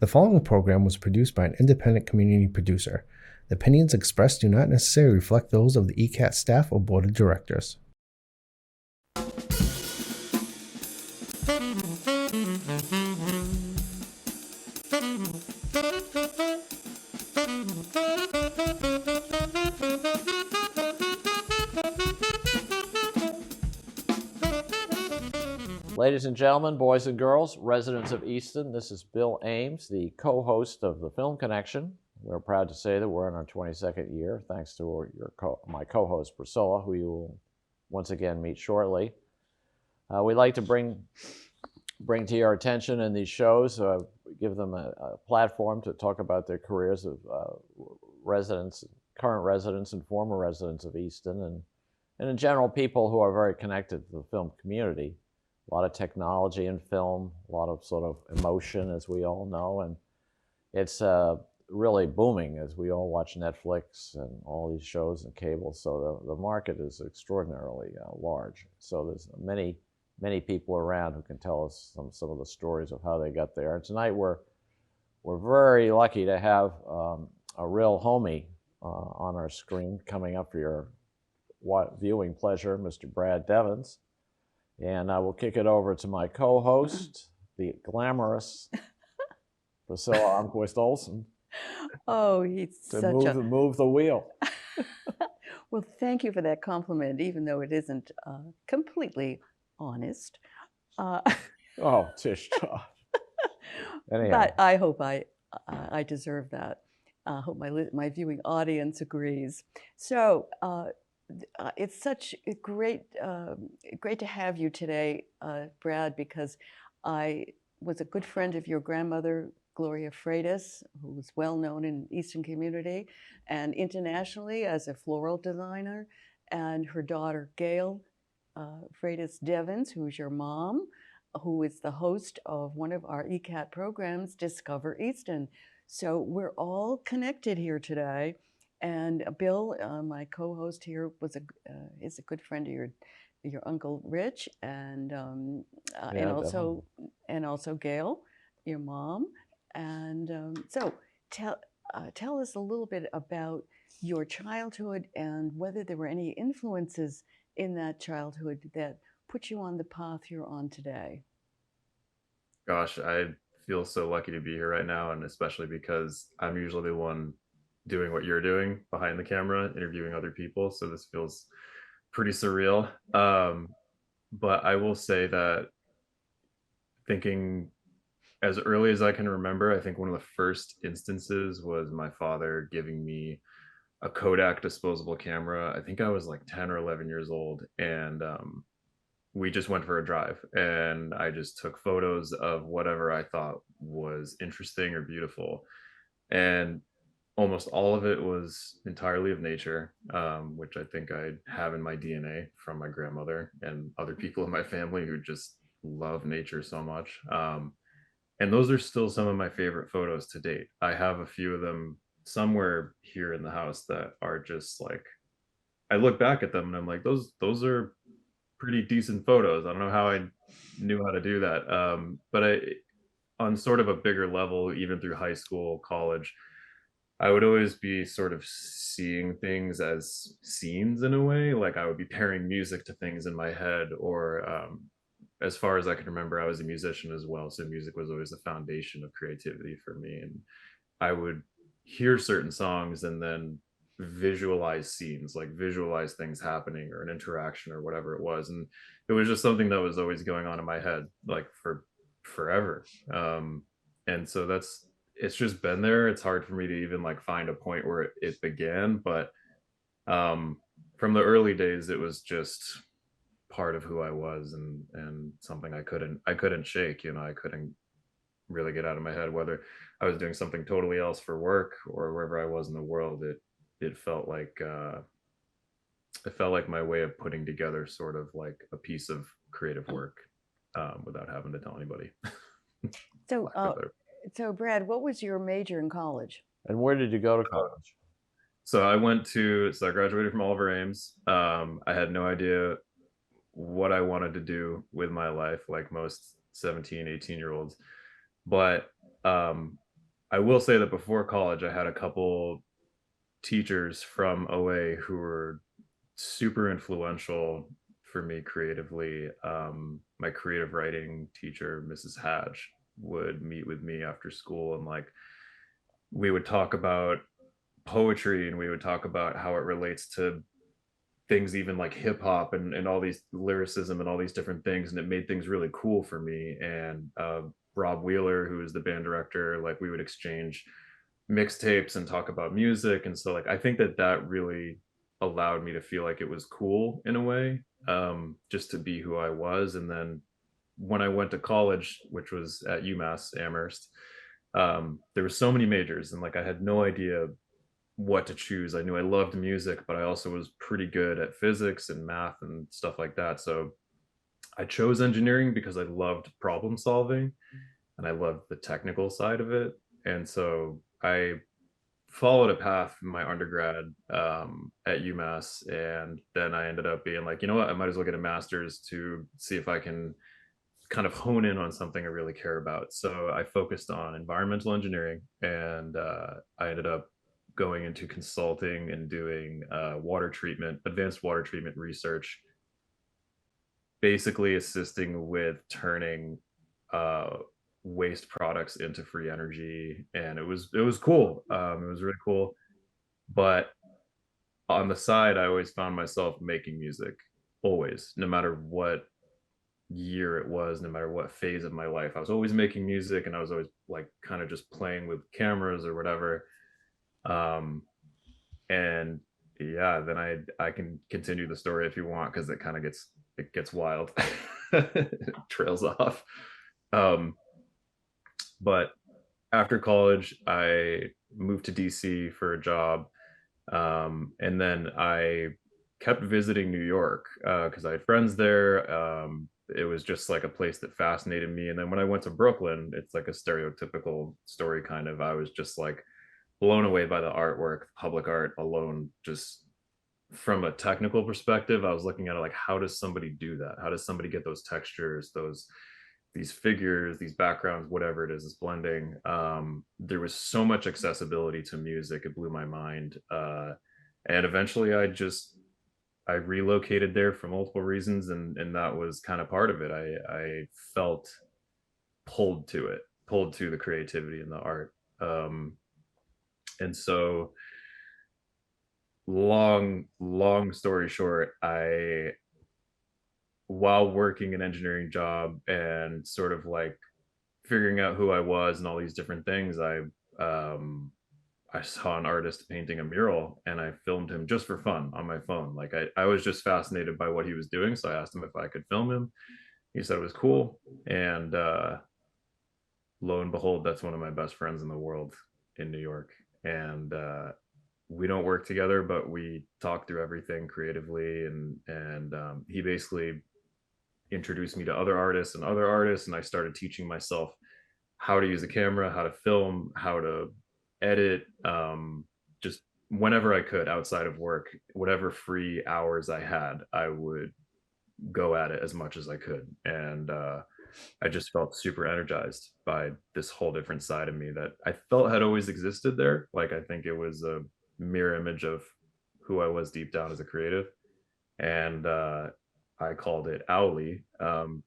The following program was produced by an independent community producer. The opinions expressed do not necessarily reflect those of the ECAT staff or board of directors. Ladies and gentlemen, boys and girls, residents of Easton, this is Bill Ames, the co-host of the Film Connection. We're proud to say that we're in our 22nd year, thanks to my co-host Priscilla, who you will once again meet shortly. We like to bring to your attention in these shows, give them a platform to talk about their careers of residents, current residents and former residents of Easton, and in general, people who are very connected to the film community. A lot of technology in film, a lot of sort of emotion, as we all know, and it's really booming as we all watch Netflix and all these shows and cable. So the market is extraordinarily large. So there's many people around who can tell us some of the stories of how they got there. And tonight we're very lucky to have a real homie on our screen coming up for your viewing pleasure, Mr. Brad Devins. And I will kick it over to my co-host, the glamorous Priscilla Almquist Olsen. Oh, he's to move the wheel. Well, thank you for that compliment, even though it isn't completely honest. Oh, Tish. Anyhow. But I hope I deserve that. I hope my viewing audience agrees. So it's such great to have you today, Brad, because I was a good friend of your grandmother, Gloria Freitas, who was well known in Eastern community and internationally as a floral designer, and her daughter, Gail Freitas Devins, who's your mom, who is the host of one of our ECAT programs, Discover Easton. So we're all connected here today. And Bill, my co-host here, is a good friend of your Uncle Rich, and also Gail, your mom. And so tell us a little bit about your childhood and whether there were any influences in that childhood that put you on the path you're on today. Gosh, I feel so lucky to be here right now, and especially because I'm usually the one doing what you're doing behind the camera, interviewing other people. So this feels pretty surreal. But I will say that thinking as early as I can remember, I think one of the first instances was my father giving me a Kodak disposable camera. I think I was like 10 or 11 years old, and we just went for a drive, and I just took photos of whatever I thought was interesting or beautiful. And almost all of it was entirely of nature, which I think I have in my DNA from my grandmother and other people in my family who just love nature so much. And those are still some of my favorite photos to date. I have a few of them somewhere here in the house that are just like, I look back at them and I'm like, those are pretty decent photos. I don't know how I knew how to do that. But on sort of a bigger level, even through high school, college, I would always be sort of seeing things as scenes in a way. Like I would be pairing music to things in my head, or as far as I can remember, I was a musician as well. So music was always the foundation of creativity for me. And I would hear certain songs and then visualize scenes, like visualize things happening or an interaction or whatever it was. And it was just something that was always going on in my head, like for forever. And so it's just been there. It's hard for me to even like find a point where it began, but from the early days, it was just part of who I was, and something I couldn't shake. I couldn't really get out of my head, whether I was doing something totally else for work or wherever I was in the world. It felt like my way of putting together sort of like a piece of creative work without having to tell anybody. So Brad, what was your major in college? And where did you go to college? So I graduated from Oliver Ames. I had no idea what I wanted to do with my life, like most 17, 18-year-olds. But I will say that before college, I had a couple teachers from OA who were super influential for me creatively. My creative writing teacher, Mrs. Hatch, would meet with me after school, and like we would talk about poetry, and we would talk about how it relates to things even like hip hop and all these lyricism and all these different things, and it made things really cool for me. And Rob Wheeler, who is the band director, like we would exchange mixtapes and talk about music. And so like I think that that really allowed me to feel like it was cool in a way, just to be who I was. And then when I went to college, which was at UMass Amherst, there were so many majors, and like I had no idea what to choose. I knew I loved music, but I also was pretty good at physics and math and stuff like that. So I chose engineering because I loved problem solving and I loved the technical side of it. And so I followed a path in my undergrad, at UMass, and then I ended up being like, you know what, I might as well get a master's to see if I can kind of hone in on something I really care about. So I focused on environmental engineering, and I ended up going into consulting and doing water treatment, advanced water treatment research, basically assisting with turning uh, waste products into free energy. And it was cool. It was really cool. But on the side, I always found myself making music, always, no matter what year it was, no matter what phase of my life. I was always making music, and I was always like kind of just playing with cameras or whatever. Um, and yeah, then I can continue the story if you want, because it kind of gets wild. It trails off. Um, but after college, I moved to DC for a job. And then I kept visiting New York because I had friends there. It was just like a place that fascinated me. And then when I went to Brooklyn, it's like a stereotypical story kind of. I was just like blown away by the artwork, public art alone. Just from a technical perspective, I was looking at it like, how does somebody do that? How does somebody get those textures, these figures, these backgrounds, whatever it is blending. There was so much accessibility to music, it blew my mind. And eventually I relocated there for multiple reasons, and that was kind of part of it. I felt pulled to it, pulled to the creativity and the art. And so long story short, I, while working an engineering job and sort of like figuring out who I was and all these different things, I saw an artist painting a mural, and I filmed him just for fun on my phone. Like I was just fascinated by what he was doing, so I asked him if I could film him. He said it was cool, and lo and behold, that's one of my best friends in the world in New York. And we don't work together, but we talk through everything creatively, and he basically introduced me to other artists, and I started teaching myself how to use a camera, how to film, how to edit, just whenever I could outside of work, whatever free hours I had, I would go at it as much as I could. And I just felt super energized by this whole different side of me that I felt had always existed there. Like I think it was a mirror image of who I was deep down as a creative. And I called it Owly,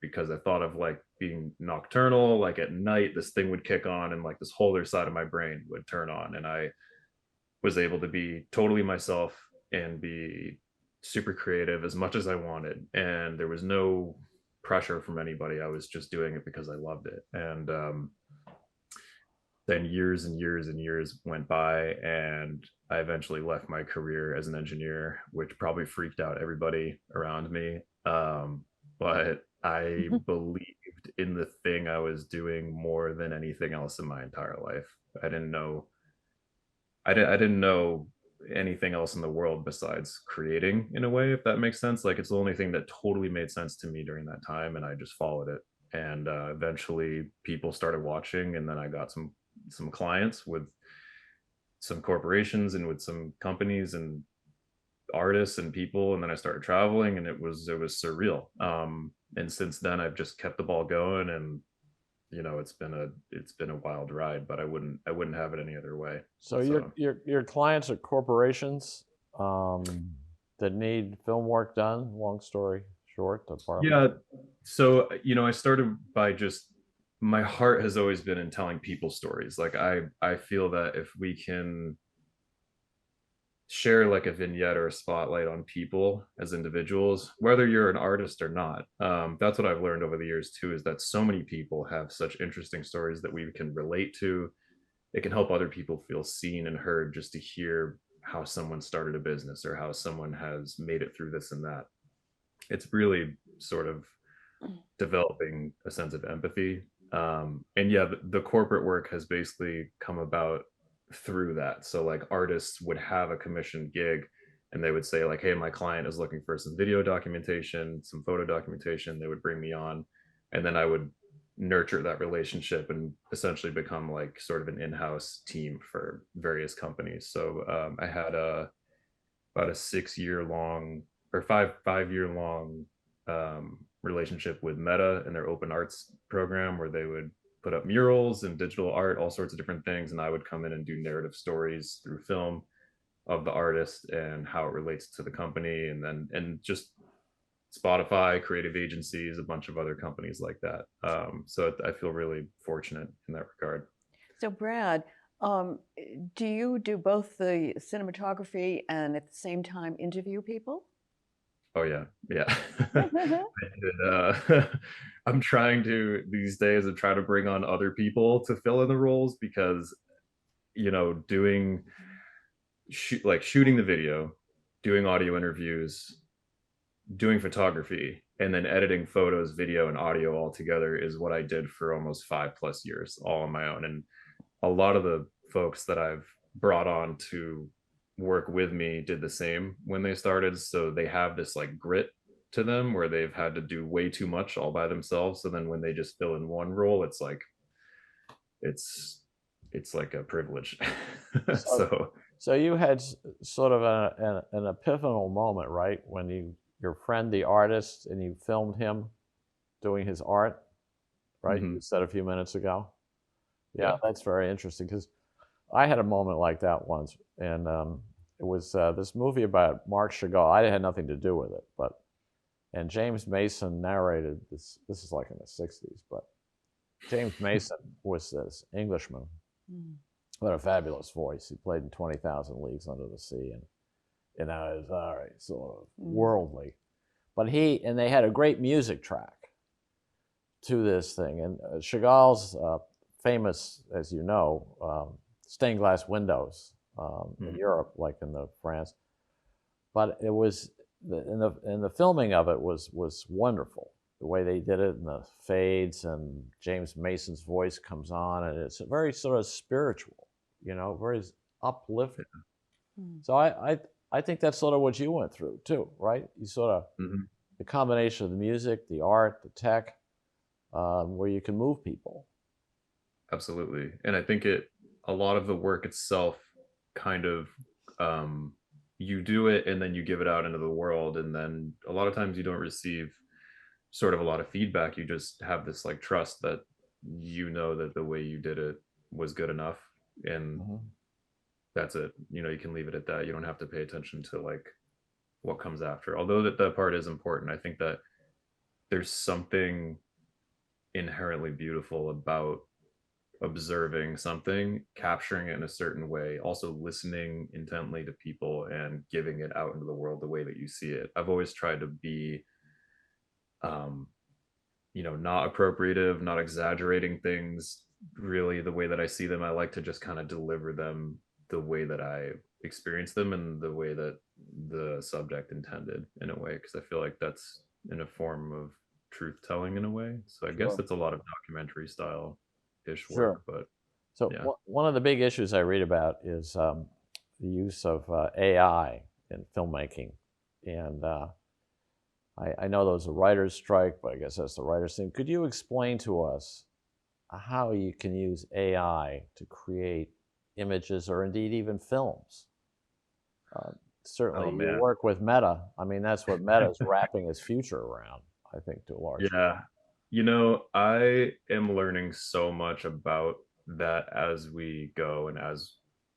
because I thought of like being nocturnal, like at night, this thing would kick on and like this whole other side of my brain would turn on. And I was able to be totally myself and be super creative as much as I wanted. And there was no pressure from anybody. I was just doing it because I loved it. And then years and years and years went by, and I eventually left my career as an engineer, which probably freaked out everybody around me. But I believed in the thing I was doing more than anything else in my entire life. I didn't know, I didn't know anything else in the world besides creating, in a way, if that makes sense. Like it's the only thing that totally made sense to me during that time, and I just followed it. And eventually people started watching, and then I got some clients with some corporations and with some companies and artists and people, and then I started traveling, and it was surreal. And since then I've just kept the ball going, and it's been a wild ride, but I wouldn't have it any other way. So So your clients are corporations that need film work done. Long story short, to borrow. yeah, so I started by just my heart has always been in telling people stories. Like I feel that if we can share like a vignette or a spotlight on people as individuals, whether you're an artist or not. That's what I've learned over the years too, is that so many people have such interesting stories that we can relate to. It can help other people feel seen and heard just to hear how someone started a business or how someone has made it through this and that. It's really sort of developing a sense of empathy. And yeah, the corporate work has basically come about through that. So like artists would have a commissioned gig and they would say like, hey, my client is looking for some video documentation, some photo documentation. They would bring me on, and then I would nurture that relationship and essentially become like sort of an in-house team for various companies. So I had about a 6 year long or five year long relationship with Meta and their open arts program, where they would put up murals and digital art, all sorts of different things, and I would come in and do narrative stories through film of the artist and how it relates to the company, and just Spotify, creative agencies, a bunch of other companies like that. So I feel really fortunate in that regard. So, Brad, um, do you do both the cinematography and at the same time interview people? Oh yeah, yeah. I'm trying to these days and try to bring on other people to fill in the roles, because doing like shooting the video, doing audio interviews, doing photography, and then editing photos, video, and audio all together is what I did for almost 5+ years, all on my own. And a lot of the folks that I've brought on to work with me did the same when they started. So they have this like grit to them where they've had to do way too much all by themselves. So then when they just fill in one role, it's like it's like a privilege. So, So so you had sort of an epiphanal moment, right? When your friend, the artist, and you filmed him doing his art, right? You mhm, said a few minutes ago. Yeah, yeah. that's very interesting because I had a moment like that once, and it was this movie about Mark Chagall. I had nothing to do with it, and James Mason narrated this. This is like in the '60s, but James Mason was this Englishman Mm. who had a fabulous voice. He played in 20,000 Leagues Under the Sea, and it was all right, sort of worldly. But they had a great music track to this thing, and Chagall's famous, as you know, stained glass windows in Mhm. Europe, like in the France. But it was in the filming of it was wonderful. The way they did it, and the fades, and James Mason's voice comes on, and it's very sort of spiritual, very uplifting. Mm. So I think that's sort of what you went through too, right? You sort of Mhm. the combination of the music, the art, the tech, where you can move people. Absolutely. And I think a lot of the work itself kind of, um, you do it and then you give it out into the world. And then a lot of times you don't receive sort of a lot of feedback. You just have this like trust that that the way you did it was good enough. And Mhm. that's it. You can leave it at that. You don't have to pay attention to like what comes after. Although that part is important. I think that there's something inherently beautiful about observing something, capturing it in a certain way, also listening intently to people and giving it out into the world the way that you see it. I've always tried to be, um, not appropriative, not exaggerating things really the way that I see them. I like to just kind of deliver them the way that I experience them and the way that the subject intended, in a way, because I feel like that's in a form of truth telling in a way. So I guess Sure. it's a lot of documentary style ish Sure. work, but So yeah. one of the big issues I read about is the use of AI in filmmaking, and I know there was a writer's strike, but I guess that's the writer's thing. Could you explain to us how you can use AI to create images or indeed even films? Uh, Oh Certainly, you man. work with Meta. I mean, that's what Meta is wrapping its future around, I think, to a large Yeah. You know, I am learning so much about that as we go and as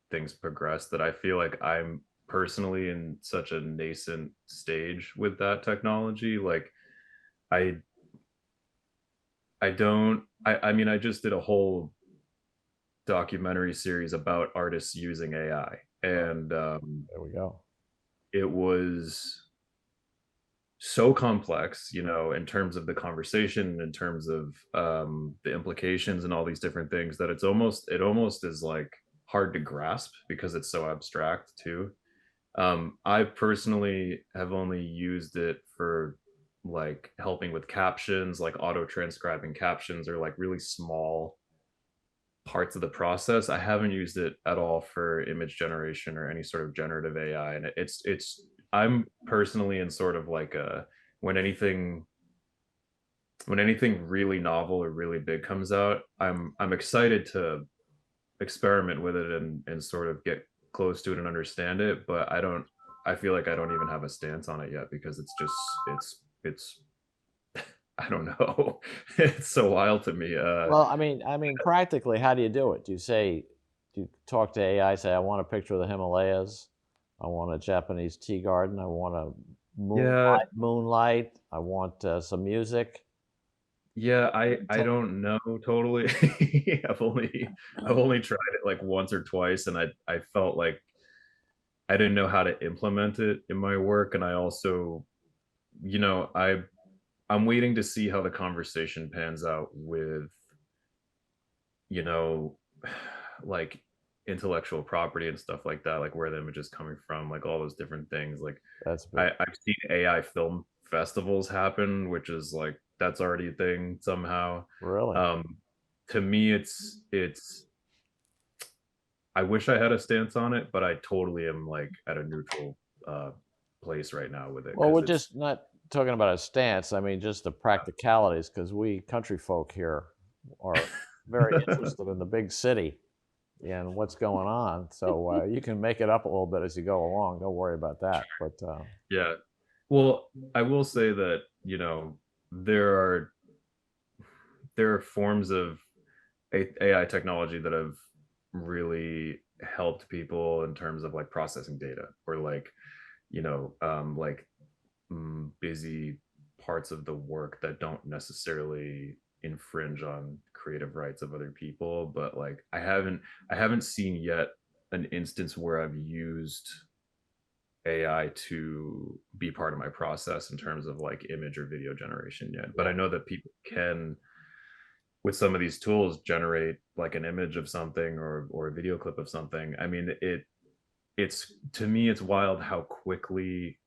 things progress that I feel like I'm personally in such a nascent stage with that technology. Like I I mean I just did a whole documentary series about artists using AI, Oh, and there we go. it was so complex, you know, in terms of the conversation, in terms of the implications and all these different things, that it almost is like hard to grasp because it's so abstract too. I personally have only used it for like helping with captions, like auto transcribing captions, or like really small parts of the process. I haven't used it at all for image generation or any sort of generative AI, and it's I'm personally in sort of like a when anything when anything really novel or really big comes out, I'm excited to experiment with it and sort of get close to it and understand it, but I feel like I don't even have a stance on it yet because it's just it's I don't know. It's so wild to me. Well, I mean, practically, how do you do it? Do you talk to AI, say, I want a picture of the Himalayas, I want a Japanese tea garden, I want a Yeah, moonlight, I want some music. yeah, I Tell- don't know totally. I've only tried it like once or twice, and I felt like I didn't know how to implement it in my work, and I also, you know, I'm waiting to see how the conversation pans out with, you know, like intellectual property and stuff like that, like where the image is coming from, like all those different things. Like That's big. I've seen AI film festivals happen, which is like that's already a thing somehow. Really? Um, to me, it's I wish I had a stance on it, but I totally am like at a neutral uh place right now with it Well, because we're it's just not talking about a stance. I mean, just the practicalities, because we country folk here are very interested in the big city and what's going on. So you can make it up a little bit as you go along. Don't worry about that. But yeah. Well, I will say that, you know, there are there are forms of AI technology that have really helped people in terms of like processing data or like, you know, like busy parts of the work that don't necessarily infringe on creative rights of other people, but like I haven't seen yet an instance where I've used AI to be part of my process in terms of like image or video generation yet. But yeah, I know that people can, with some of these tools, generate like an image of something or a video clip of something. I mean, it's to me it's wild how quickly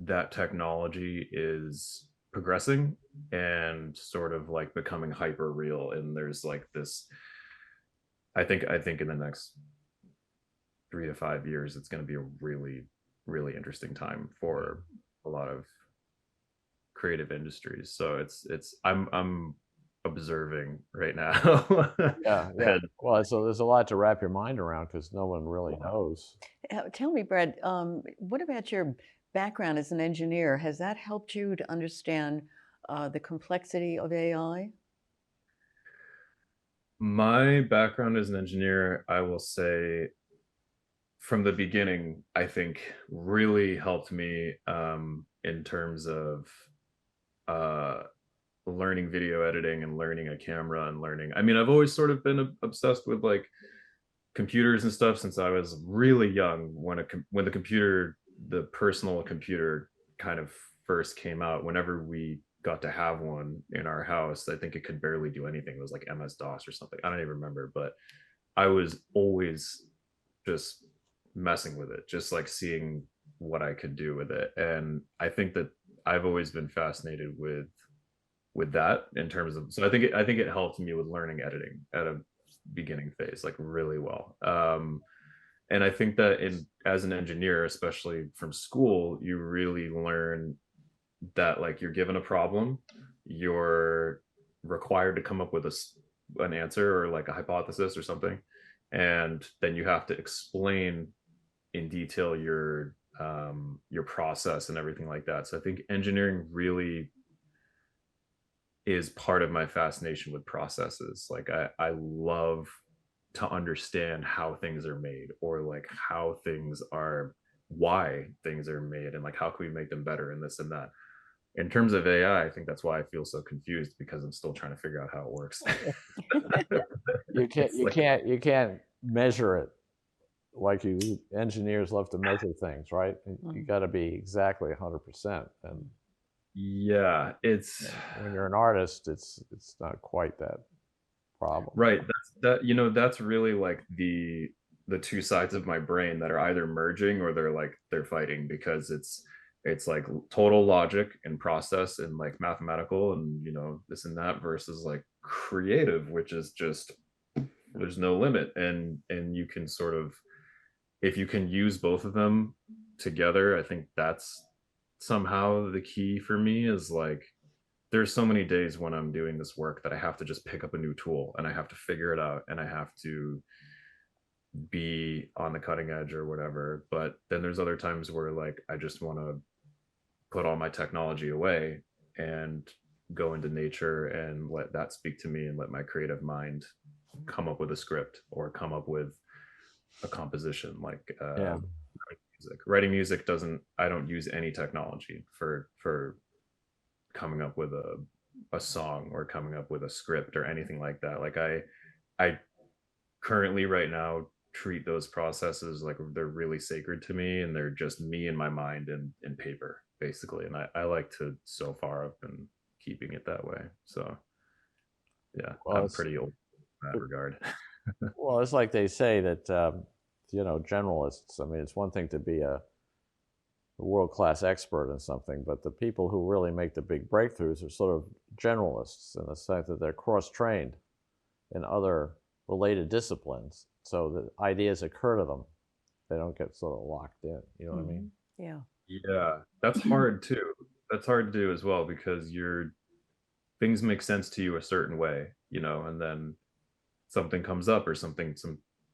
that technology is progressing and sort of like becoming hyper real. And there's like this I think in the next 3 to 5 years it's going to be a really interesting time for a lot of creative industries. So it's I'm observing right now. yeah, yeah. And Well, so there's a lot to wrap your mind around because no one really knows. Tell me, Brad, what about your background as an engineer? Has that helped you to understand the complexity of AI? my background as an engineer, I will say from the beginning, I think really helped me in terms of uh, learning video editing and learning a camera and learning. I mean, I've always sort of been obsessed with like computers and stuff since I was really young. When the computer, the personal computer, kind of first came out. Whenever we got to have one in our house, I think it could barely do anything. It was like MS DOS or something. I don't even remember, but I was always just messing with it, just like seeing what I could do with it. And I think that I've always been fascinated with that in terms of, so I think it helped me with learning editing at a beginning phase like really well. And I think that in as an engineer, especially from school, you really learn that like you're given a problem, you're required to come up with an answer or like a hypothesis or something, and then you have to explain in detail your process and everything like that. So I think engineering really is part of my fascination with processes. Like I love to understand how things are made, or like how things are, why things are made, and like how can we make them better and this and that. In terms of AI, I think that's why I feel so confused, because I'm still trying to figure out how it works. You can't It's you like, can't you can't measure it like you engineers love to measure things, right? You got to be exactly 100%. And yeah, it's when you're an artist, it's not quite that problem. right. That's really like the two sides of my brain that are either merging or they're fighting, because it's like total logic and process and like mathematical and this and that, versus like creative, which is just there's no limit. And you can sort of, if you can use both of them together, I think that's somehow the key for me. Is like, there's so many days when I'm doing this work that I have to just pick up a new tool and I have to figure it out and I have to be on the cutting edge or whatever. But then there's other times where like I just want to put all my technology away and go into nature and let that speak to me, and let my creative mind come up with a script or come up with a composition. Like Yeah. writing music doesn't, I don't use any technology for coming up with a song or coming up with a script or anything like that. Like I currently right now treat those processes like they're really sacred to me, and they're just me and my mind and in paper basically. And I like to, so far I've been keeping it that way. So yeah, Well, I'm pretty old in that regard. it's like they say that generalists. I mean, it's one thing to be a world-class expert in something, but the people who really make the big breakthroughs are sort of generalists in the sense that they're cross-trained in other related disciplines, so the ideas occur to them. They don't get sort of locked in. You know what I mean? Yeah. Yeah, that's hard too. That's hard to do as well, because things make sense to you a certain way, and then something comes up, or some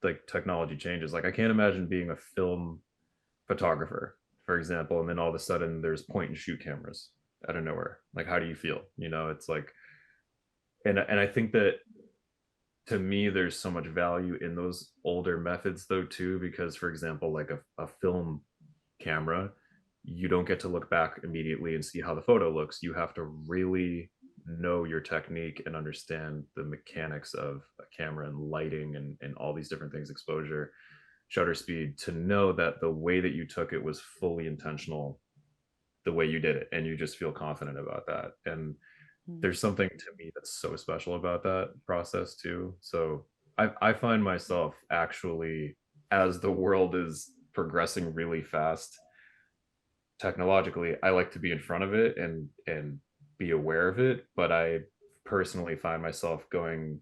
like technology changes. Like I can't imagine being a film photographer, for example, and then all of a sudden there's point and shoot cameras out of nowhere. Like how do you feel? It's like, and I think that, to me, there's so much value in those older methods though too, because for example, like a film camera, you don't get to look back immediately and see how the photo looks. You have to really know your technique and understand the mechanics of a camera and lighting and all these different things, exposure, shutter speed, to know that the way that you took it was fully intentional, the way you did it, and you just feel confident about that. And there's something to me that's so special about that process too. So I find myself actually, as the world is progressing really fast technologically, I like to be in front of it and be aware of it. But I personally find myself going,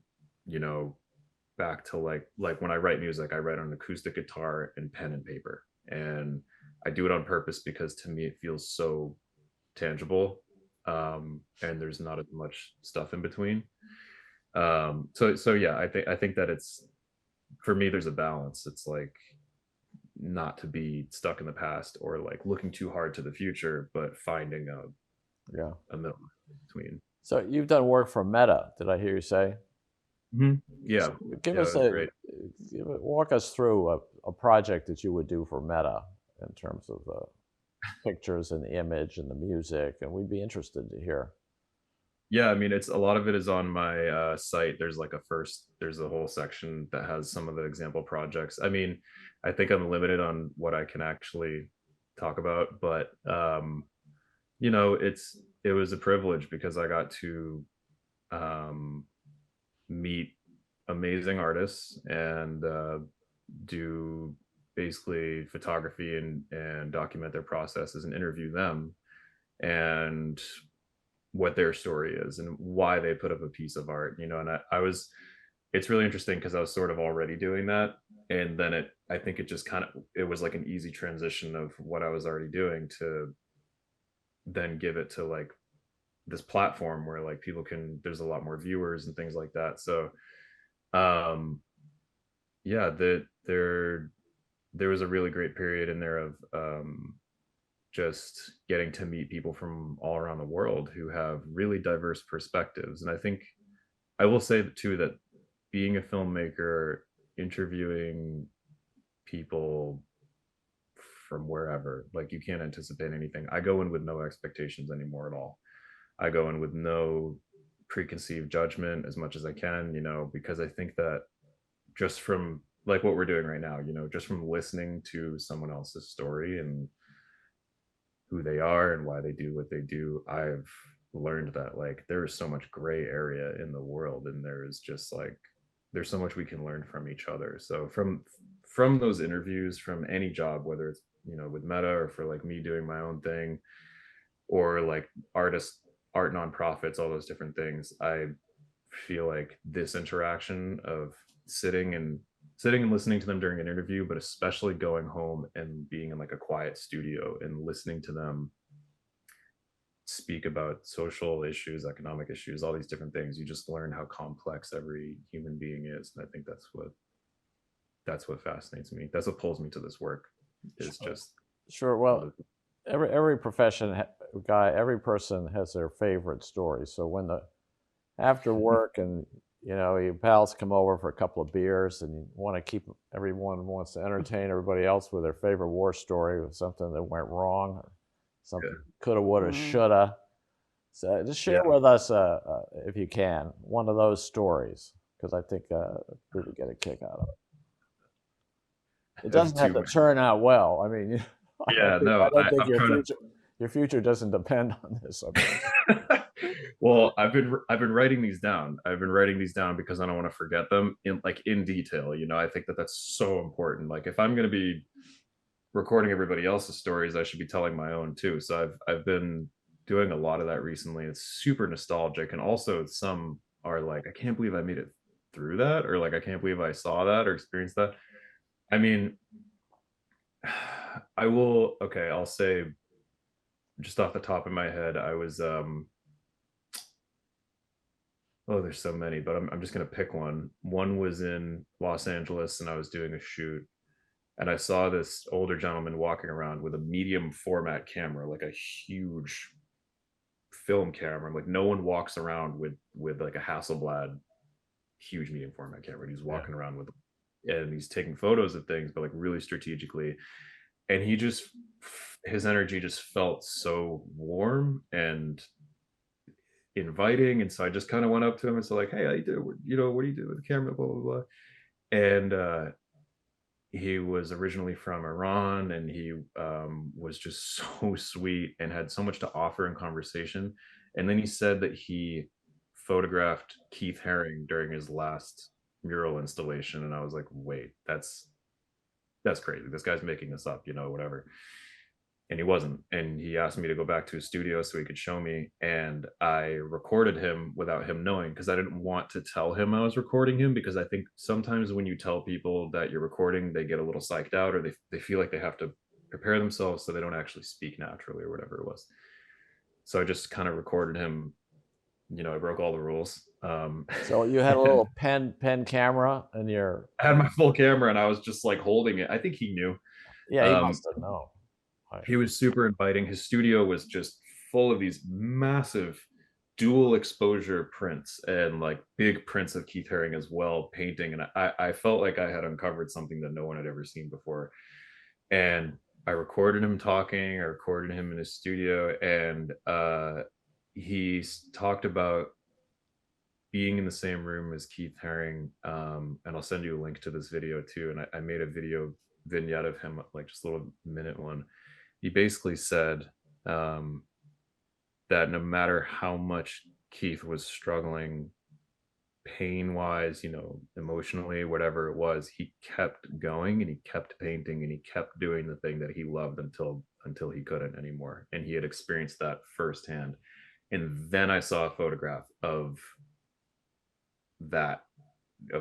back to like when I write music, I write on acoustic guitar and pen and paper. And I do it on purpose because to me it feels so tangible. And there's not as much stuff in between. So yeah, I think that it's, for me, there's a balance. It's like not to be stuck in the past or like looking too hard to the future, but finding Yeah. a middle between. So you've done work for Meta, did I hear you say? Yeah, Give yeah, us it was great. walk us through a project that you would do for Meta in terms of the pictures and the image and the music, and we'd be interested to hear. Yeah, I mean, it's a lot of it is on my site. There's a whole section that has some of the example projects. I mean, I think I'm limited on what I can actually talk about, but it was a privilege because I got to um, meet amazing artists and do basically photography and document their processes and interview them, and what their story is and why they put up a piece of art. And I was, it's really interesting because I was sort of already doing that, and then I think it just kind of, it was like an easy transition of what I was already doing to then give it to like this platform where like people can, there's a lot more viewers and things like that. So um yeah, there was a really great period in there of just getting to meet people from all around the world who have really diverse perspectives. And I think I will say too that being a filmmaker, interviewing people from wherever, like you can't anticipate anything. I go in with no expectations anymore at all. I go in with no preconceived judgment as much as I can, because I think that just from like what we're doing right now, just from listening to someone else's story and who they are and why they do what they do, I've learned that like there is so much gray area in the world, and there's so much we can learn from each other. So from those interviews, from any job, whether it's with Meta or for like me doing my own thing, or like art nonprofits, all those different things, I feel like this interaction of sitting and listening to them during an interview, but especially going home and being in like a quiet studio and listening to them speak about social issues, economic issues, all these different things, you just learn how complex every human being is. And I think that's what fascinates me. That's what pulls me to this work, is just Sure. Well, every profession every person has their favorite story. So when after work and your pals come over for a couple of beers and you want to everyone wants to entertain everybody else with their favorite war story of something that went wrong or something coulda, woulda, shoulda. So just share with us, if you can, one of those stories, because I think we would get a kick out of it. It doesn't have to turn out well. I mean, yeah, no, I don't think I'm your future doesn't depend on this. Well, I've been writing these down. I've been writing these down because I don't want to forget them in detail. I think that that's so important. Like if I'm going to be recording everybody else's stories, I should be telling my own too. So I've been doing a lot of that recently. It's super nostalgic, and also some are like, I can't believe I made it through that, or like I can't believe I saw that or experienced that. I mean, I'll say just off the top of my head, I was there's so many, but I'm just gonna pick one. One was in Los Angeles, and I was doing a shoot, and I saw this older gentleman walking around with a medium format camera, like a huge film camera. Like no one walks around with like a Hasselblad huge medium format camera. He's walking around with, and he's taking photos of things, but like really strategically. And his energy just felt so warm and inviting. And so I just kind of went up to him and said like, hey, how you doing? What do you do with the camera? Blah, blah, blah. And he was originally from Iran, and he was just so sweet and had so much to offer in conversation. And then he said that he photographed Keith Haring during his last mural installation. And I was like, wait, that's crazy. This guy's making this up, whatever. And he wasn't. And he asked me to go back to his studio so he could show me. And I recorded him without him knowing, because I didn't want to tell him I was recording him, because I think sometimes when you tell people that you're recording, they get a little psyched out, or they feel like they have to prepare themselves so they don't actually speak naturally or whatever it was. So I just kind of recorded him. I broke all the rules. So you had a little pen camera in your... I had my full camera, and I was just like holding it. I think he knew. Yeah, he must have known. He was super inviting. His studio was just full of these massive dual exposure prints, and like big prints of Keith Haring as well, painting. And I felt like I had uncovered something that no one had ever seen before. And I recorded him talking. I recorded him in his studio, and he talked about being in the same room as Keith Haring. And I'll send you a link to this video too. And I made a video vignette of him, like just a little minute one. He basically said that no matter how much Keith was struggling pain-wise, emotionally, whatever it was, he kept going, and he kept painting, and he kept doing the thing that he loved until he couldn't anymore. And he had experienced that firsthand. And then I saw a photograph of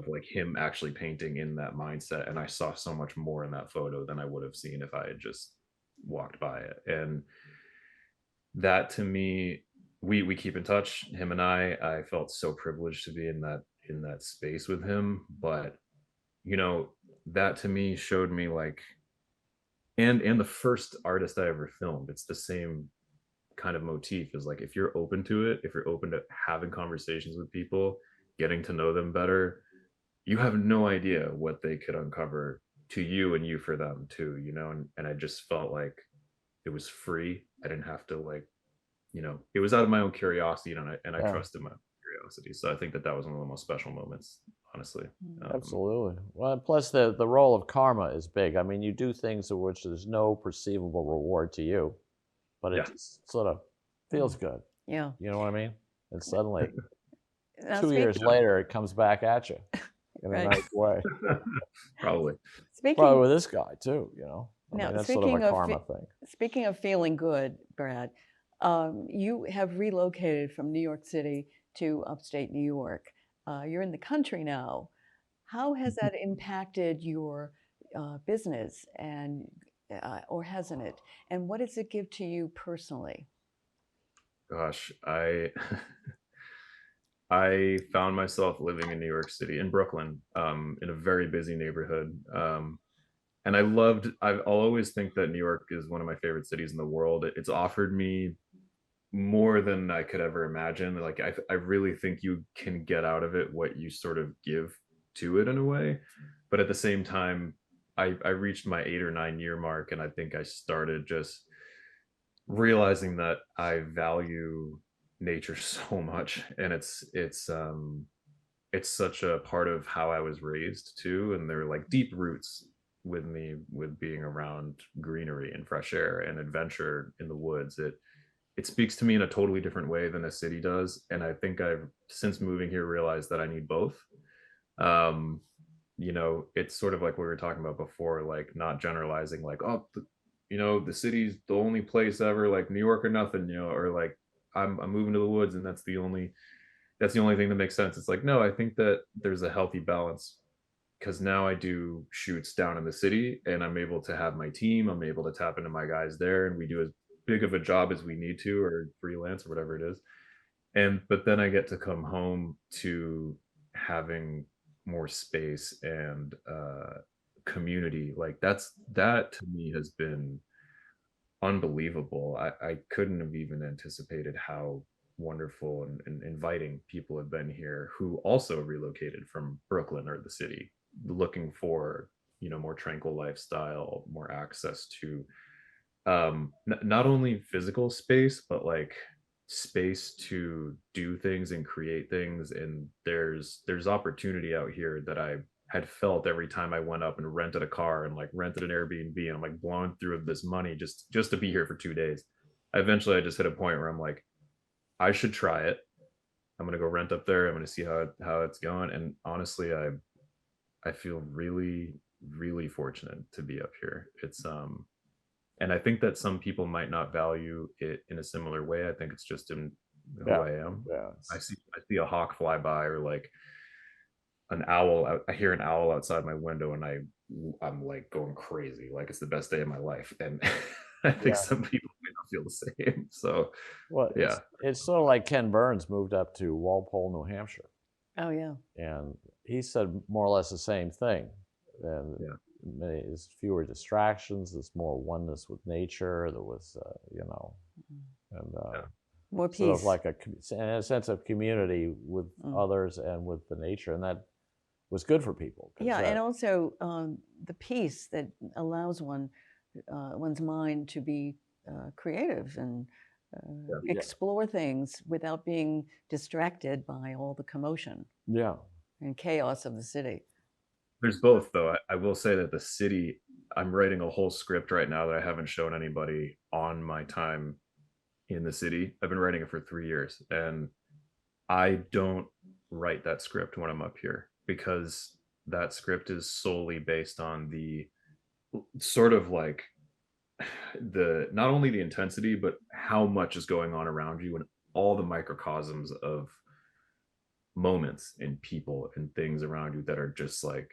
like him actually painting in that mindset, and I saw so much more in that photo than I would have seen if I had just walked by it. And that, to me, we keep in touch, him and I felt so privileged to be in that space with him. But that to me showed me like and the first artist I ever filmed. It's the same kind of motif, is like, if you're open to it, if you're open to having conversations with people, getting to know them better, you have no idea what they could uncover to you and you for them too, and I just felt like it was free. I didn't have to, like, it was out of my own curiosity, and I Yeah, trusted my own curiosity. So I think that that was one of the most special moments, honestly. absolutely. Well, plus the role of karma is big. I mean, you do things in which there's no perceivable reward to you, but it Yeah. just sort of feels good. Yeah. You know what I mean? And suddenly, Now, 2 years later, it comes back at you in a right. nice way. Probably. Probably Speaking with this guy too. I now, mean, that's sort of a karma thing. speaking of feeling good, Brad, you have relocated from New York City to upstate New York. You're in the country now. How has that impacted your business, and or hasn't it? And what does it give to you personally? Gosh, I found myself living in New York City, in Brooklyn, in a very busy neighborhood. And I'll always think that New York is one of my favorite cities in the world. It's offered me more than I could ever imagine. Like, I really think you can get out of it what you sort of give to it, in a way. But at the same time, I reached my 8 or 9 year mark, and I think I started just realizing that I value nature so much, and it's such a part of how I was raised too, and there are like deep roots with me, with being around greenery and fresh air and adventure in the woods. It speaks to me in a totally different way than a city does, and I think I've, since moving here, realized that I need both. um it's sort of like what we were talking about before, like not generalizing, like, oh, the city's the only place ever, like New York or nothing, or like I'm moving to the woods and that's the only thing that makes sense. It's like, no, I think that there's a healthy balance, because now I do shoots down in the city and I'm able to have my team, I'm able to tap into my guys there, and we do as big of a job as we need to, or freelance or whatever it is. And but then I get to come home to having more space and community. Like, that to me has been unbelievable. I couldn't have even anticipated how wonderful and inviting people have been here, who also relocated from Brooklyn or the city, looking for, more tranquil lifestyle, more access to not only physical space, but like space to do things and create things. And there's opportunity out here that I had felt every time I went up and rented a car and like rented an Airbnb, and I'm like blowing through this money just to be here for 2 days. Eventually I just hit a point where I'm like, I should try it. I'm gonna go rent up there. I'm gonna see how it's going. And honestly, I feel really, really fortunate to be up here. It's and I think that some people might not value it in a similar way. I think it's just in who Yeah, I am. yeah. I see a hawk fly by, or like an owl. I hear an owl outside my window, and I'm like going crazy, like it's the best day of my life. And I think Yeah. some people may not feel the same. So Well, yeah, it's sort of like Ken Burns moved up to Walpole, New Hampshire, Oh yeah. and he said more or less the same thing. And yeah, there's fewer distractions. There's more oneness with nature. There was, and yeah. More sort of peace. like a sense of community with others and with the nature, and that was good for people. Yeah, and also the peace that allows one's mind to be creative and Yeah. explore things without being distracted by all the commotion Yeah, and chaos of the city. There's both, though. I will say that the city, I'm writing a whole script right now that I haven't shown anybody on my time in the city. I've been writing it for 3 years, and I don't write that script when I'm up here, because that script is solely based on the sort of like the, not only the intensity, but how much is going on around you, and all the microcosms of moments and people and things around you that are just like,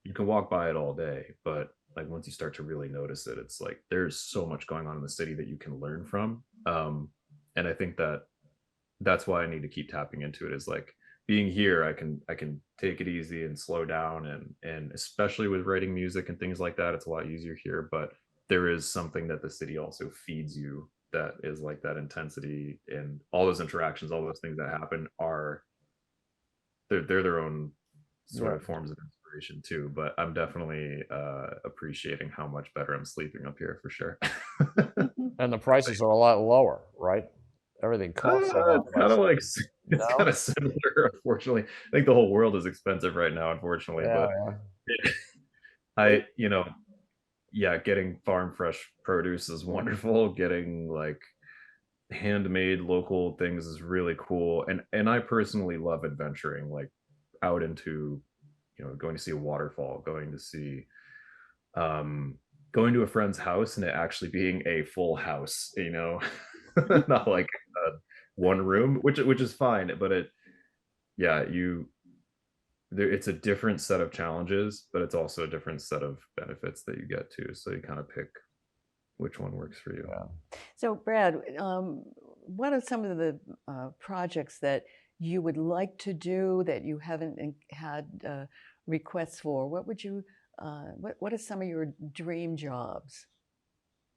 you can walk by it all day, but like once you start to really notice it, it's like there's so much going on in the city that you can learn from. And I think that that's why I need to keep tapping into it, is like, being here, I can take it easy and slow down, and especially with writing music and things like that, it's a lot easier here. But there is something that the city also feeds you that is like that intensity, and all those interactions, all those things that happen are they're their own sort Yeah. of forms of inspiration too. But I'm definitely appreciating how much better I'm sleeping up here for sure. And the prices are a lot lower, right? Everything costs a lot It's kind less. of like it's kind No? of similar, unfortunately. I think the whole world is expensive right now, unfortunately. Yeah, But yeah. I, yeah, getting farm fresh produce is wonderful. Getting like handmade local things is really cool. And I personally love adventuring, like out into, going to see a waterfall, going to see um going to a friend's house and it actually being a full house, not like one room, which is fine, but yeah, it's a different set of challenges, but it's also a different set of benefits that you get to. So you kind of pick which one works for you. Yeah. So, Brad, what are some of the projects that you would like to do that you haven't had requests for? What would you? What are some of your dream jobs?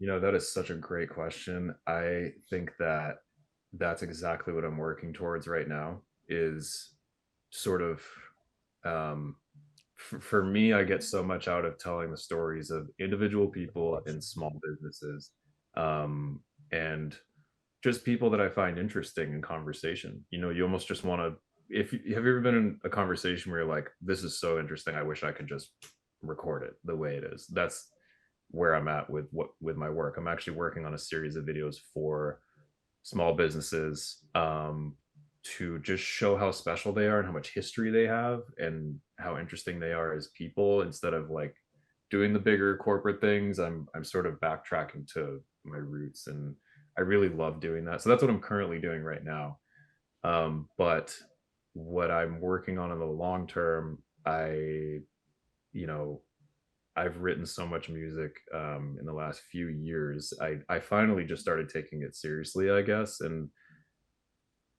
That is such a great question. I think that that's exactly what I'm working towards right now, is sort of um for me, I get so much out of telling the stories of individual people and small businesses, um and just people that I find interesting in conversation. You almost just want to, if you have you ever been in a conversation where you're like, this is so interesting, I wish I could just record it the way it is. That's where I'm at with my work. I'm actually working on a series of videos for small businesses, to just show how special they are and how much history they have and how interesting they are as people. Instead of like doing the bigger corporate things, I'm sort of backtracking to my roots, and I really love doing that. So that's what I'm currently doing right now. But what I'm working on in the long term, you know, I've written so much music in the last few years. I finally just started taking it seriously, I guess, and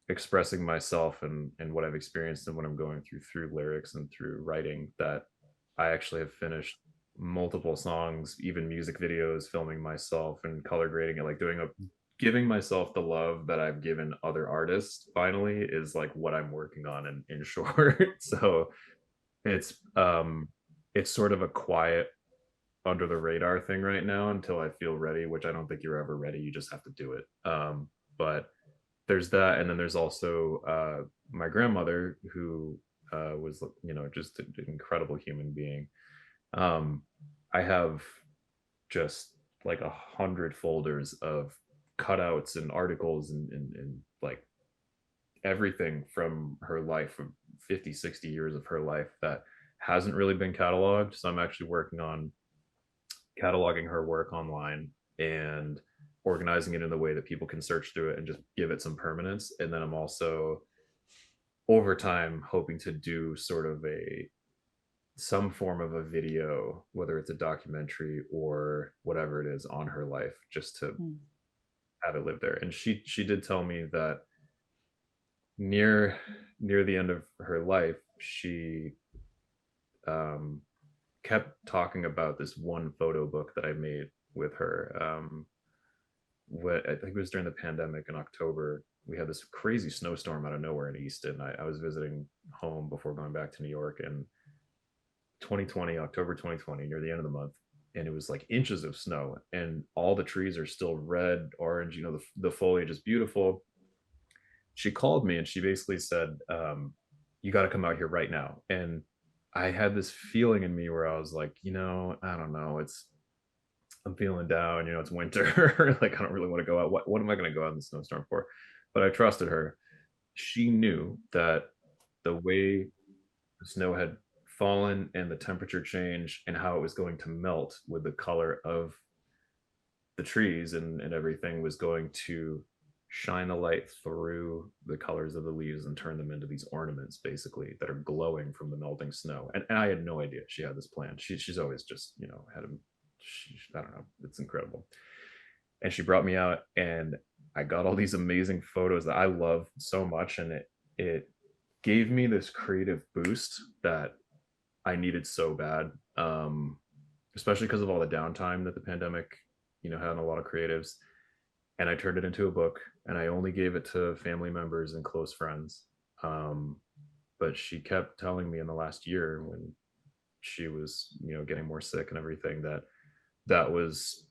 expressing myself and what I've experienced and what I'm going through lyrics and through writing, that I actually have finished multiple songs, even music videos, filming myself and color grading it, like giving myself the love that I've given other artists finally is like what I'm working on in short. So it's sort of a quiet under the radar thing right now until I feel ready, which I don't think you're ever ready. You just have to do it. But there's that, and then there's also my grandmother, who was just an incredible human being. um I have just like 100 folders of cutouts and articles and like everything from her life, from 50, 60 years of her life, that hasn't really been cataloged. So I'm actually working on cataloging her work online and organizing it in the way that people can search through it and just give it some permanence. And then I'm also over time hoping to do sort of some form of a video, whether it's a documentary or whatever it is, on her life, just to Mm. have it live there. And she did tell me that near the end of her life, she um kept talking about this one photo book that I made with her. What I think it was during the pandemic in October. We had this crazy snowstorm out of nowhere in Easton. I was visiting home before going back to New York in 2020, October 2020, near the end of the month, and it was like inches of snow, and all the trees are still red, orange. The foliage is beautiful. She called me and she basically said, "You got to come out here right now." And I had this feeling in me where I was like, I don't know. I'm feeling down. It's winter. Like I don't really want to go out. What am I going to go out in the snowstorm for? But I trusted her. She knew that the way the snow had fallen and the temperature change and how it was going to melt with the color of the trees and everything was going to shine the light through the colors of the leaves and turn them into these ornaments, basically, that are glowing from the melting snow. And I had no idea she had this plan. She's always just had a I don't know, it's incredible. And she brought me out, and I got all these amazing photos that I love so much, and it gave me this creative boost that I needed so bad, especially because of all the downtime that the pandemic had a lot of creatives, and I turned it into a book, and I only gave it to family members and close friends. Um, but she kept telling me in the last year, when she was, getting more sick and everything, that that was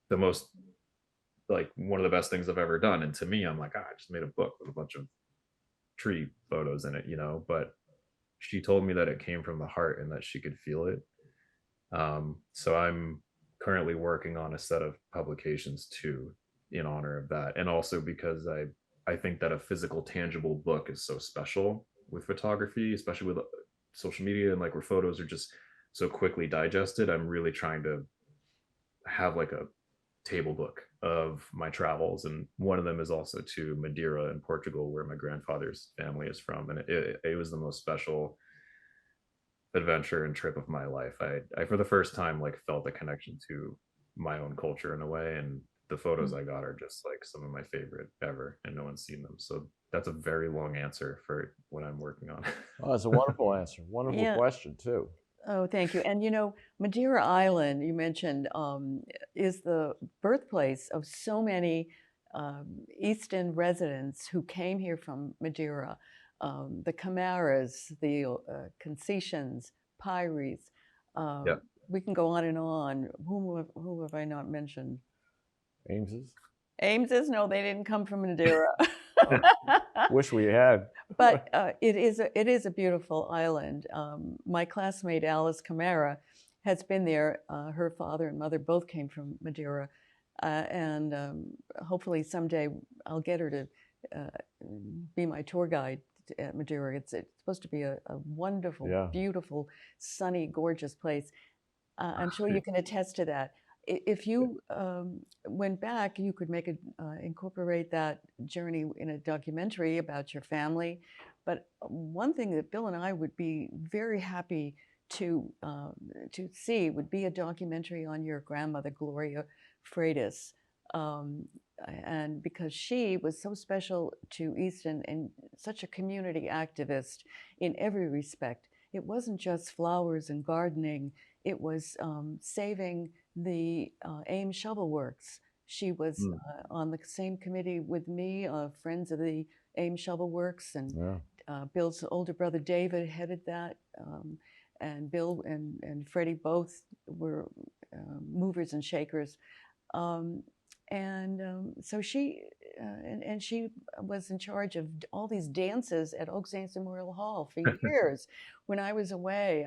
the most, like, one of the best things I've ever done. And to me, I'm like, I just made a book with a bunch of tree photos in it, but she told me that it came from the heart and that she could feel it. So I'm currently working on a set of publications too, in honor of that, and also because I think that a physical, tangible book is so special with photography, especially with social media, and like where photos are just so quickly digested. I'm really trying to have like a table book of my travels, and one of them is also to Madeira in Portugal, where my grandfather's family is from, and it was the most special adventure and trip of my life. I for the first time like felt a connection to my own culture in a way, and the photos I got are just like some of my favorite ever, and no one's seen them. So that's a very long answer for what I'm working on. Oh, that's a wonderful answer. Wonderful Yeah. question too. Oh, thank you. And Madeira Island, you mentioned, is the birthplace of so many Easton residents who came here from Madeira. The Camaras, the Concesians, Pyries. Yeah. We can go on and on. Who have I not mentioned? Ames's? Ameses? No, they didn't come from Madeira. Wish we had. But it is a beautiful island. My classmate Alice Camara has been there. Her father and mother both came from Madeira, and hopefully someday I'll get her to be my tour guide at Madeira. It's supposed to be a wonderful, Yeah. beautiful, sunny, gorgeous place. I'm sure you can attest to that. If you went back, you could incorporate that journey in a documentary about your family. But one thing that Bill and I would be very happy to see would be a documentary on your grandmother, Gloria Freitas. And because she was so special to Easton and such a community activist in every respect. It wasn't just flowers and gardening. It was saving the Ames Shovel Works. She was on the same committee with me, Friends of the Ames Shovel Works, and Bill's older brother David headed that, and Bill and Freddie both were movers and shakers. So she was in charge of all these dances at Oak Saints Memorial Hall for years. When I was away,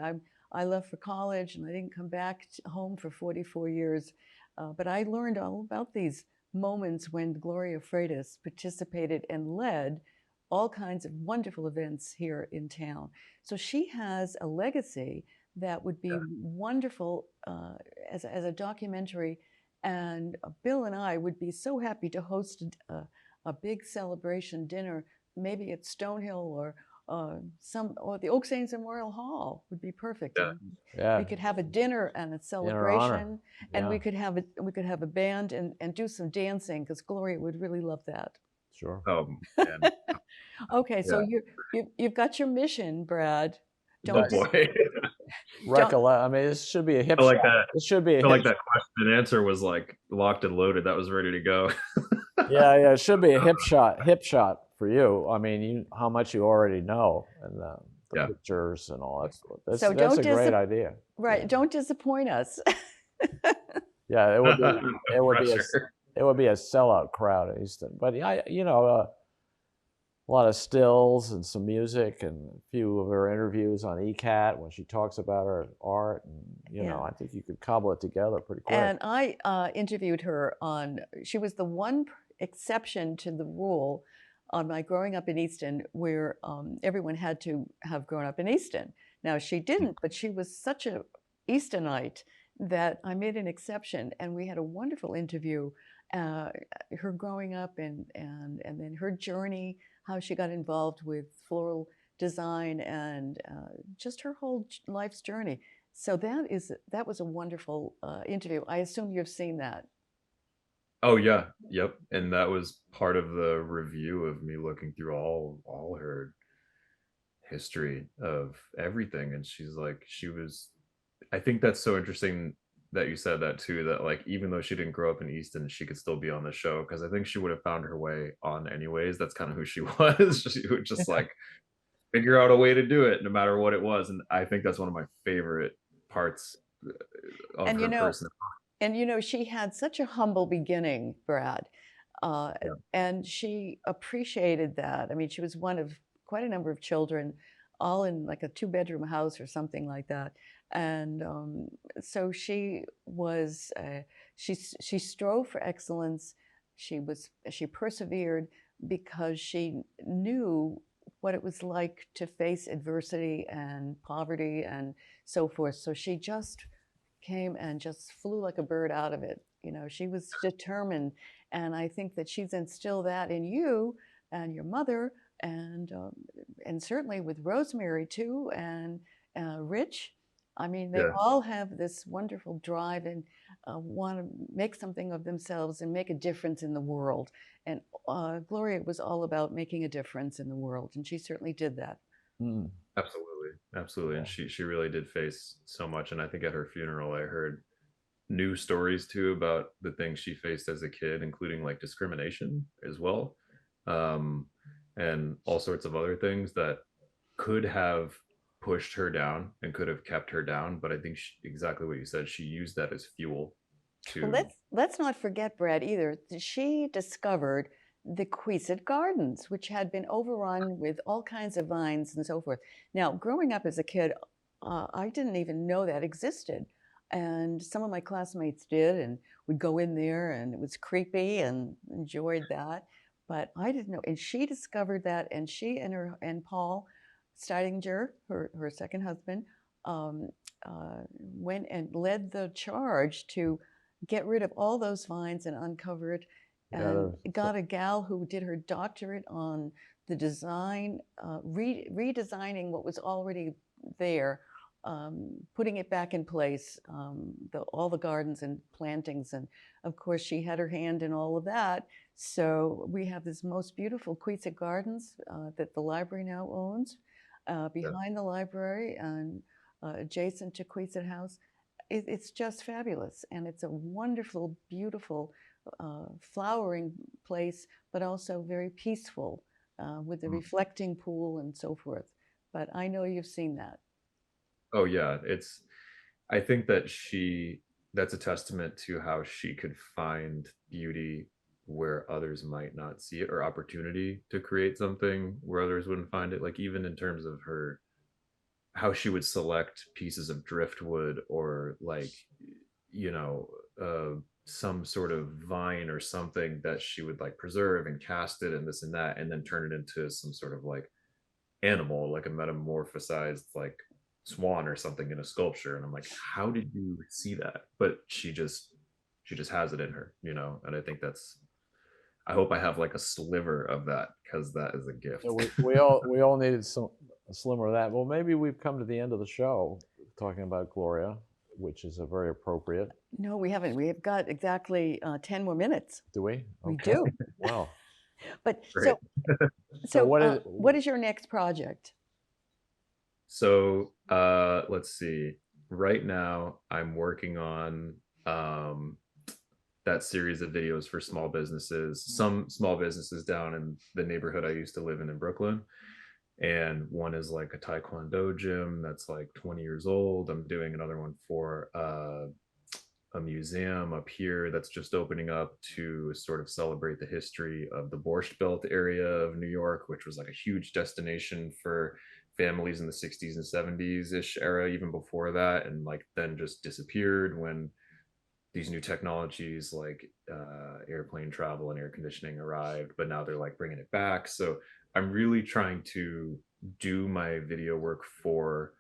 I left for college and I didn't come back home for 44 years. But I learned all about these moments when Gloria Freitas participated and led all kinds of wonderful events here in town. So she has a legacy that would be wonderful as a documentary. And Bill and I would be so happy to host a big celebration dinner, maybe at Stonehill or the Oak Saints Memorial Hall would be perfect. Yeah. We could have a dinner and a celebration, and we could have a band and do some dancing, because Gloria would really love that. Sure. Man. Okay, so you've got your mission, Brad. Don't boy. Recollect. I mean, this should be a hip shot. It should be a hip like that question and answer was like locked and loaded. That was ready to go. Yeah, it should be a hip shot for you. I mean, how much you already know, and the pictures and all that stuff. That's a great idea. Right, don't disappoint us. Yeah, it would be a sellout crowd at Easton. But a lot of stills and some music and a few of her interviews on ECAT when she talks about her art. And, I think you could cobble it together pretty quick. And I interviewed her she was the one exception to the rule on my growing up in Easton, where everyone had to have grown up in Easton. Now, she didn't, but she was such a Eastonite that I made an exception. And we had a wonderful interview, her growing up and then her journey, how she got involved with floral design, and just her whole life's journey. So that was a wonderful interview. I assume you've seen that. Oh yeah, yep. And that was part of the review of me looking through all her history of everything. And I think that's so interesting that you said that too, that like even though she didn't grow up in Easton, she could still be on the show, because I think she would have found her way on anyways. That's kind of who she was. She would just like figure out a way to do it no matter what it was. And I think that's one of my favorite parts of And her person. she had such a humble beginning, Brad, uh, Yeah. and she appreciated that. I mean, she was one of quite a number of children, all in like a 2-bedroom house or something like that. And so she was, she strove for excellence. She persevered because she knew what it was like to face adversity and poverty and so forth. So she just came and just flew like a bird out of it. She was determined, and I think that she's instilled that in you and your mother, and certainly with Rosemary too, and Rich. I mean, they Yeah. all have this wonderful drive and want to make something of themselves and make a difference in the world. And Gloria was all about making a difference in the world, and she certainly did that. Mm. Absolutely. Absolutely. Yeah. And she really did face so much. And I think at her funeral I heard new stories too about the things she faced as a kid, including like discrimination as well. Um, and all sorts of other things that could have pushed her down and could have kept her down. But I think exactly what you said, she used that as fuel Well, to. let's not forget, Brad, either. She discovered the Queesit Gardens, which had been overrun with all kinds of vines and so forth. Now, growing up as a kid, I didn't even know that existed. And some of my classmates did, and would go in there, and it was creepy and enjoyed that. But I didn't know. And she discovered that, and she and Paul Steidinger, her second husband, um, went and led the charge to get rid of all those vines and uncover it, and got a gal who did her doctorate on the design, redesigning what was already there, putting it back in place, all the gardens and plantings. And of course, she had her hand in all of that. So we have this most beautiful Queesit Gardens that the library now owns, behind the library and adjacent to Queesit House. It's just fabulous, and it's a wonderful, beautiful, flowering place, but also very peaceful, with the reflecting pool and so forth. But I know you've seen that. Oh yeah, I think that that's a testament to how she could find beauty where others might not see it, or opportunity to create something where others wouldn't find it. Like even in terms of her, how she would select pieces of driftwood, or like, you know, some sort of vine or something that she would like preserve and cast it and this and that, and then turn it into some sort of like animal, like a metamorphosized like swan or something in a sculpture. And I'm like, how did you see that? But she just has it in her, and I think I hope I have like a sliver of that, because that is a gift. So we all needed a slimmer of that. Well, maybe we've come to the end of the show talking about Gloria, which is a very appropriate. No, we haven't. We have got exactly 10 more minutes. Do we? We Okay. do. Wow. But Great. so what what is your next project? So let's see. Right now, I'm working on that series of videos for small businesses, some small businesses down in the neighborhood I used to live in Brooklyn. And one is like a Taekwondo gym that's like 20 years old. I'm doing another one for a museum up here that's just opening up to sort of celebrate the history of the Borscht Belt area of New York, which was like a huge destination for families in the 60s and 70s ish era, even before that, and like then just disappeared when these new technologies like airplane travel and air conditioning arrived. But now they're like bringing it back. So I'm really trying to do my video work for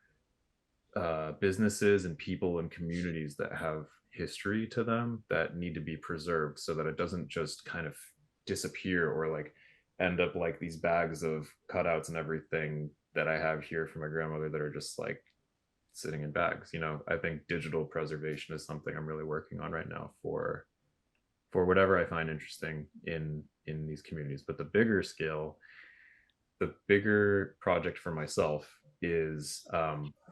businesses and people and communities that have history to them that need to be preserved, so that it doesn't just kind of disappear or like end up like these bags of cutouts and everything that I have here from my grandmother that are just like sitting in bags. I think digital preservation is something I'm really working on right now for whatever I find interesting in these communities. But the bigger scale, the bigger project for myself is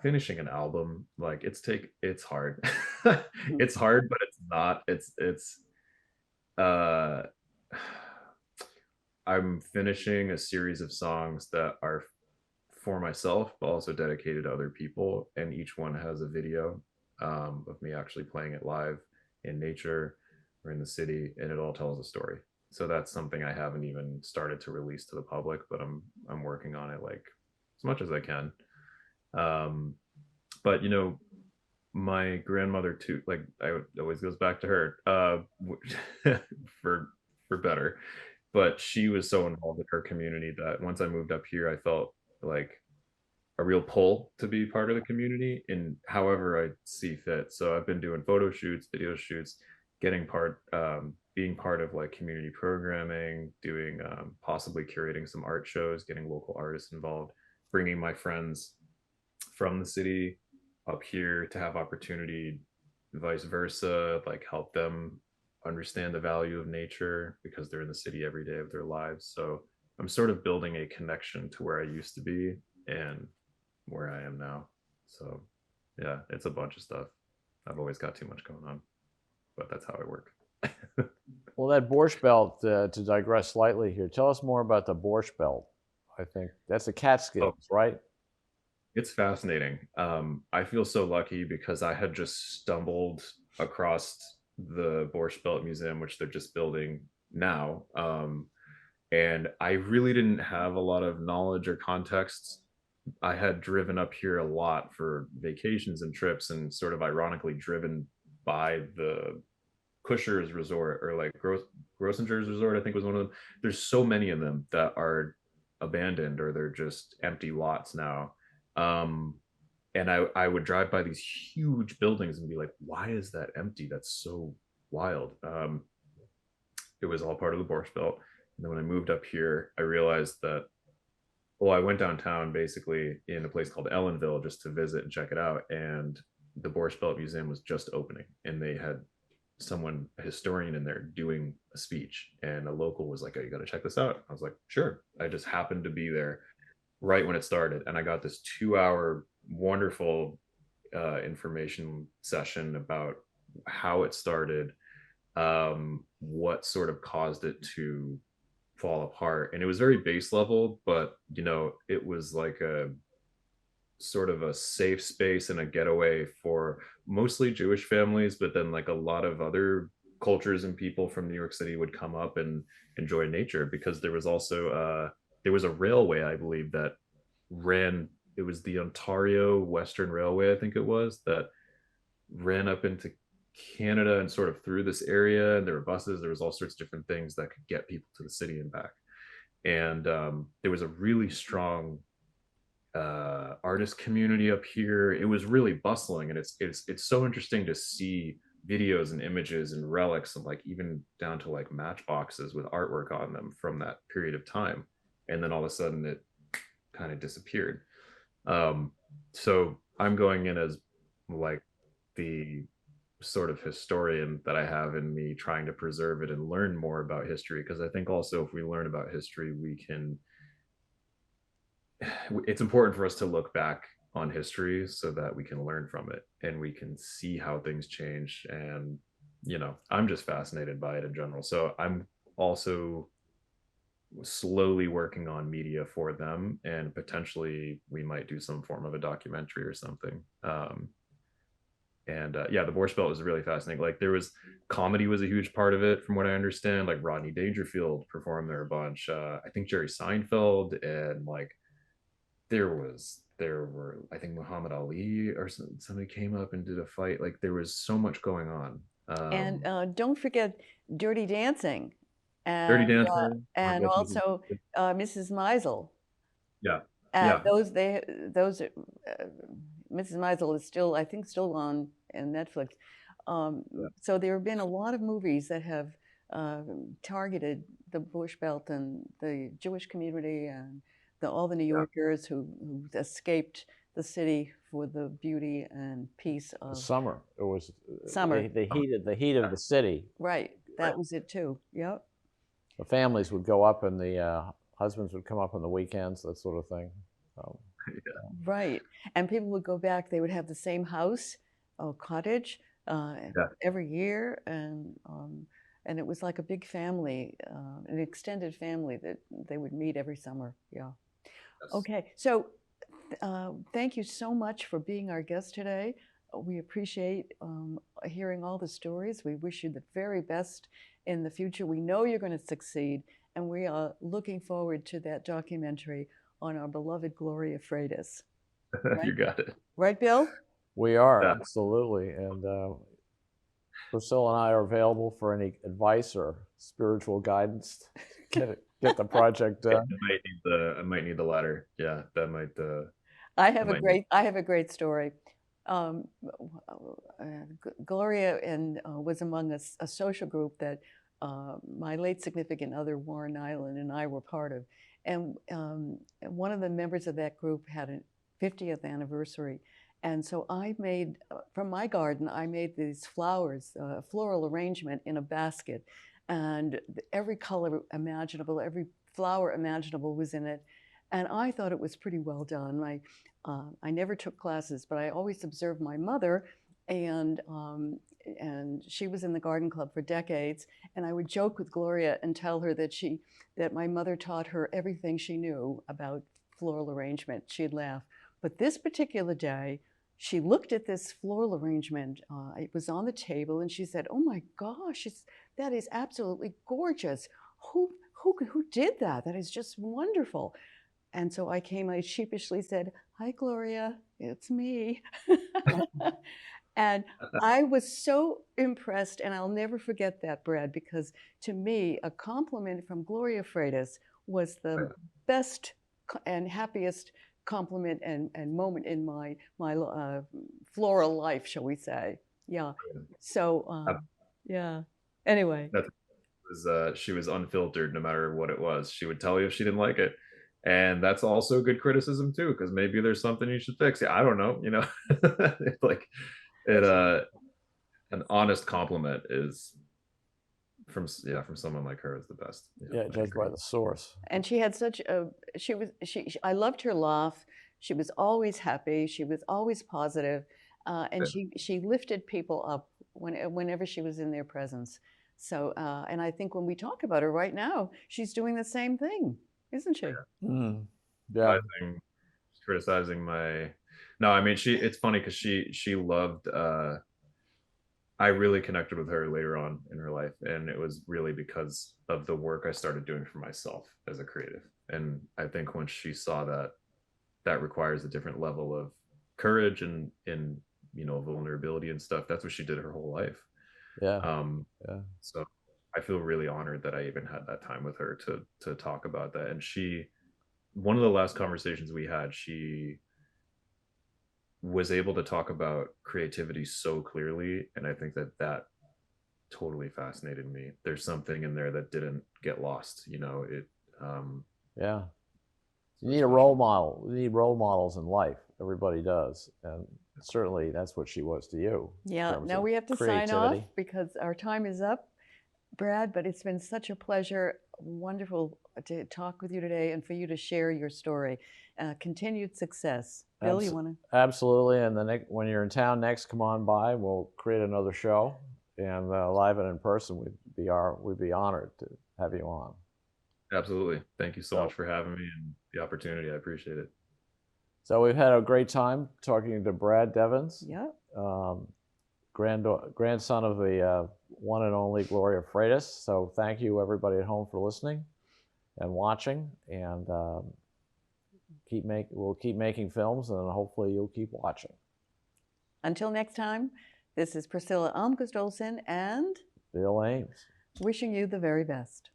finishing an album. Like it's hard. It's hard, but it's not. Uh I'm finishing a series of songs that are for myself, but also dedicated to other people. And each one has a video of me actually playing it live in nature or in the city, and it all tells a story. So that's something I haven't even started to release to the public, but I'm working on it like as much as I can. Um, but you know, my grandmother too, like it always goes back to her, for better. But she was so involved in her community that once I moved up here, I felt like a real pull to be part of the community in however I see fit. So I've been doing photo shoots, video shoots, being part of like community programming, doing possibly curating some art shows, getting local artists involved, bringing my friends from the city up here to have opportunity, vice versa, like help them understand the value of nature because they're in the city every day of their lives. So I'm sort of building a connection to where I used to be and where I am now. So yeah, it's a bunch of stuff. I've always got too much going on, but that's how I work. Well, that Borscht Belt, to digress slightly here, tell us more about the Borscht Belt. I think that's the Catskills, right? It's fascinating. I feel so lucky because I had just stumbled across the Borscht Belt Museum, which they're just building now. And I really didn't have a lot of knowledge or context. I had driven up here a lot for vacations and trips, and sort of ironically driven by the Cushers Resort, or like Grossinger's Resort, I think was one of them. There's so many of them that are abandoned or they're just empty lots now. Um, and I would drive by these huge buildings and be like, why is that empty? That's so wild. It was all part of the Borscht Belt. And then when I moved up here, I realized that, well, I went downtown basically in a place called Ellenville just to visit and check it out. And the Borscht Belt Museum was just opening, and they had someone, a historian in there doing a speech, and a local was like, oh, you got to check this out. I was like, sure. I just happened to be there right when it started, and I got this 2 hour wonderful information session about how it started, what sort of caused it to fall apart. And it was very base level, but you know, it was like a sort of a safe space and a getaway for mostly Jewish families, but then like a lot of other cultures and people from New York City would come up and enjoy nature, because there was also there was a railway, I believe, that ran, it was the Ontario Western Railway, I think it was, that ran up into Canada and sort of through this area. And there were buses, there was all sorts of different things that could get people to the city and back. And there was a really strong artist community up here. It was really bustling, and it's so interesting to see videos and images and relics, and like even down to like matchboxes with artwork on them from that period of time. And then all of a sudden it kind of disappeared. So I'm going in as like the sort of historian that I have in me, trying to preserve it and learn more about history, because I think also if we learn about history, we can, it's important for us to look back on history so that we can learn from it and we can see how things change. And you know, I'm just fascinated by it in general. So I'm also slowly working on media for them, and potentially we might do some form of a documentary or something. And yeah, the Borscht Belt was really fascinating. Like there was, comedy was a huge part of it from what I understand. Like Rodney Dangerfield performed there a bunch. I think Jerry Seinfeld, and like there were, I think Muhammad Ali or somebody came up and did a fight. Like there was so much going on. And don't forget Dirty Dancing, Dirty and Dancing, also Mrs. Maisel. yeah, And yeah, those Mrs. Maisel is still, I think, still on in Netflix. yeah, So there have been a lot of movies that have targeted the Borscht Belt and the Jewish community, and all the New yeah. Yorkers who escaped the city for the beauty and peace The of summer. It was summer. the heat of the city. Right, Right. that was it too. Yep. The families would go up, and the husbands would come up on the weekends, that sort of thing. Yeah. Right. And people would go back, they would have the same house or cottage Yeah. every year. And it was like a big family, an extended family that they would meet every summer. Yeah. Yes. Okay. So thank you so much for being our guest today. We appreciate hearing all the stories. We wish you the very best in the future. We know you're going to succeed, and we are looking forward to that documentary on our beloved Gloria Freitas. Right? You got it. Right, Bill? We are, Yeah. absolutely. And Priscilla and I are available for any advice or spiritual guidance to get the project done. I might need the latter. Yeah, that might. I have might a great story. Gloria was among a social group that my late significant other, Warren Island, and I were part of. And one of the members of that group had a 50th anniversary. And so I made, from my garden, I made these flowers, floral arrangement in a basket. And every color imaginable, every flower imaginable was in it. And I thought it was pretty well done. I never took classes, but I always observed my mother, and she was in the garden club for decades. And I would joke with Gloria and tell her that my mother taught her everything she knew about floral arrangement. She'd laugh. But this particular day, she looked at this floral arrangement. It was on the table, and she said, "Oh my gosh, that is absolutely gorgeous. Who did that? That is just wonderful." And so I sheepishly said, "Hi, Gloria, it's me." And I was so impressed, and I'll never forget that, Brad, because to me, a compliment from Gloria Freitas was the best and happiest compliment and moment in my floral life, shall we say. Yeah. So, yeah. Anyway. She was unfiltered no matter what it was. She would tell you if she didn't like it. And that's also good criticism too, because maybe there's something you should fix. Yeah, I don't know, like an honest compliment is from someone like her is the best. Yeah, judged by the source. And she had such a I loved her laugh. She was always happy. She was always positive, and she lifted people up whenever she was in their presence. So, and I think when we talk about her right now, she's doing the same thing, isn't she? Yeah. She's criticizing my. No, I mean it's funny because she loved. I really connected with her later on in her life, and it was really because of the work I started doing for myself as a creative. And I think once she saw that requires a different level of courage and vulnerability and stuff, that's what she did her whole life. Yeah. So I feel really honored that I even had that time with her to talk about that. And one of the last conversations we had, she was able to talk about creativity so clearly, and I think that totally fascinated me. There's something in there that didn't get lost. Yeah. You need a role model. You need role models in life. Everybody does, and certainly that's what she was to you. Yeah. Now we have to sign off because our time is up, Brad. But it's been such a pleasure, wonderful to talk with you today, and for you to share your story. Continued success. Bill, you want to? Absolutely. And when you're in town next, come on by. We'll create another show and live and in person. We'd be honored to have you on. Absolutely. Thank you so much for having me and the opportunity. I appreciate it. So we've had a great time talking to Brad Devins. Yeah. Grandson of the one and only Gloria Freitas. So thank you everybody at home for listening and watching, and we'll keep making films, and hopefully you'll keep watching. Until next time, this is Priscilla Almquist Olsen and Bill Ames, wishing you the very best.